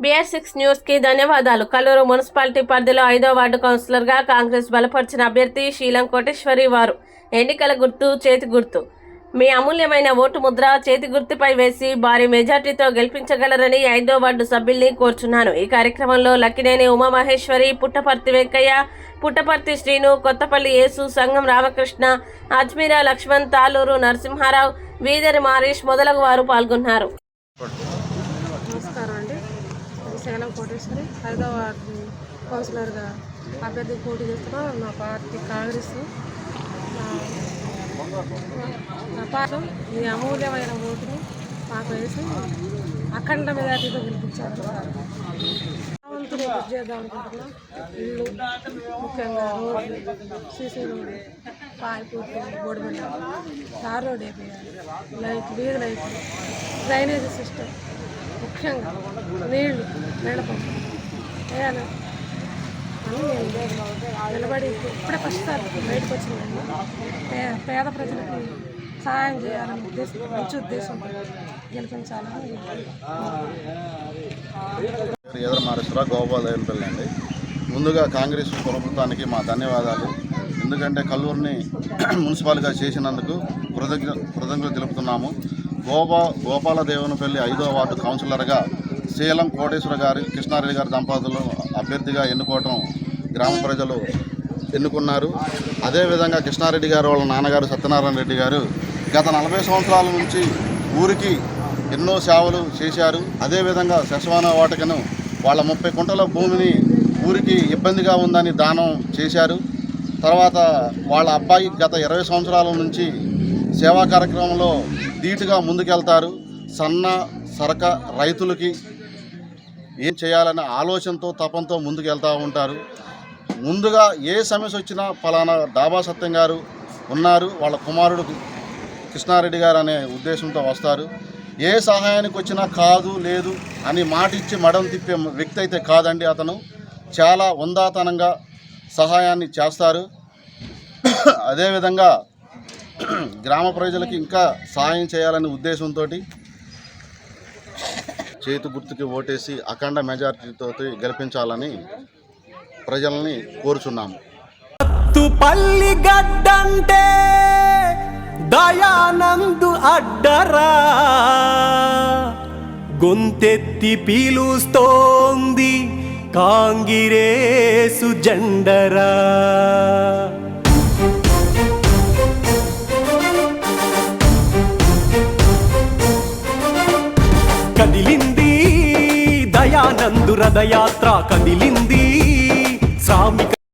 BR6 news కి ధన్యవాదాలు. Kalluru municipality పరిధిలో 5వ వార్డు కౌన్సిలర్ గా కాంగ్రెస్ బలపరిచిన అభ్యర్థి శీలం కోటేశ్వరి వారు. ఎన్నికల గుర్తు చేతి గుర్తు. మీ అమూల్యమైన ఓటు ముద్ర చేతి గుర్తుపై వేసి భారీ మెజార్టీతో గెలిపించగలరని 5వ వార్డు సభ్యుల్ని కోరుచున్నాను. ఈ కార్యక్రమంలో లక్కినేని ఉమామహేశ్వరి, పుట్టపర్తి వెంకయ్య, పుట్టపర్తి శ్రీను, కొత్తపల్లి యేసు, సంఘం రామకృష్ణ, అజ్మీరా లక్ష్మణ్, తాలూరు నరసింహారావు, వీదరి మారీష్ మొదలగు వారు పాల్గొన్నారు. నమస్కారం అండి. శీలం కోటేశ్వరి 5వ వార్డు కౌన్సిలర్గా అభ్యర్థి పోటీ చేస్తున్నాం. నా పార్టీ కాంగ్రెస్. నా పార్టీ మీ అమూల్యమైన ఓటుని మాకు వేసి అఖండ మెజార్టీతో గెలిపించారు. వంతుని చేద్దాం అనుకుంటున్నాం. ఇల్లు ముఖ్యంగా రోడ్లు, సీసీ రోడ్డు, పాయిపూర్తి, బోడిబెల్ల, తార్ రోడ్ వేయాలి, లైట్, వీధి లైట్లు, డ్రైనేజీ సిస్టమ్, ముఖ్యంగా నీళ్ళ పంపు వేయాలి అని నిలబడి ఇప్పుడే ఫస్ట్ సార్ బయటకు వచ్చిందండి. పేద ప్రజలకు సహాయం చేయాలని మంచి ఉద్దేశంతో గెలిపించాలని. ఎదరమారేశ్వర గోపాలపల్లి అండి. ముందుగా కాంగ్రెస్ ప్రభుత్వానికి మా ధన్యవాదాలు. ఎందుకంటే కల్లూరుని మున్సిపాల్గా చేసినందుకు కృతజ్ఞతలు తెలుపుతున్నాము. గోపాలదేవనపల్లి 5వ వార్డు కౌన్సిలర్గా శీలం కోటేశ్వర గారు, కృష్ణారెడ్డి గారి దంపతులు అభ్యర్థిగా ఎన్నుకోవటం గ్రామ ప్రజలు ఎన్నుకున్నారు. అదేవిధంగా కృష్ణారెడ్డి గారు వాళ్ళ నాన్నగారు సత్యనారాయణ రెడ్డి గారు గత 40 సంవత్సరాల నుంచి ఊరికి ఎన్నో సేవలు చేశారు. అదేవిధంగా శశవాన వాటికను వాళ్ళ 30 కుంటల భూమిని ఊరికి ఇబ్బందిగా ఉందని దానం చేశారు. తర్వాత వాళ్ళ అబ్బాయి గత 20 సంవత్సరాల నుంచి సేవా కార్యక్రమంలో ధీటుగా ముందుకెళ్తారు. సన్న సరక రైతులకి ఏం చేయాలనే ఆలోచనతో తపంతో ముందుకెళ్తూ ఉంటారు. ముందుగా ఏ సమస్య వచ్చినా ఫలానా డాబా సత్యం గారు ఉన్నారు, వాళ్ళ కుమారుడు కృష్ణారెడ్డి గారు అనే ఉద్దేశంతో వస్తారు. ఏ సహాయానికి వచ్చినా కాదు లేదు అని మాట ఇచ్చి మడం తిప్పే వ్యక్తి అయితే కాదండి. అతను చాలా ఉందాతనంగా సహాయాన్ని చేస్తారు. అదేవిధంగా గ్రామ ప్రజలకి ఇంకా సహాయం చేయాలనే ఉద్దేశంతో చేతి గుర్తుకి ఓటేసి అఖండ మెజారిటీతో గెలిపించాలని ప్రజల్ని కోరుచున్నాము. పల్లి గడ్డంటే దయానందు అడ్డరా, గొంతెత్తి పీలుస్తోంది కాంగిరేసు జెండరా. కదిలింది దయానందు రథయాత్ర, కదిలింది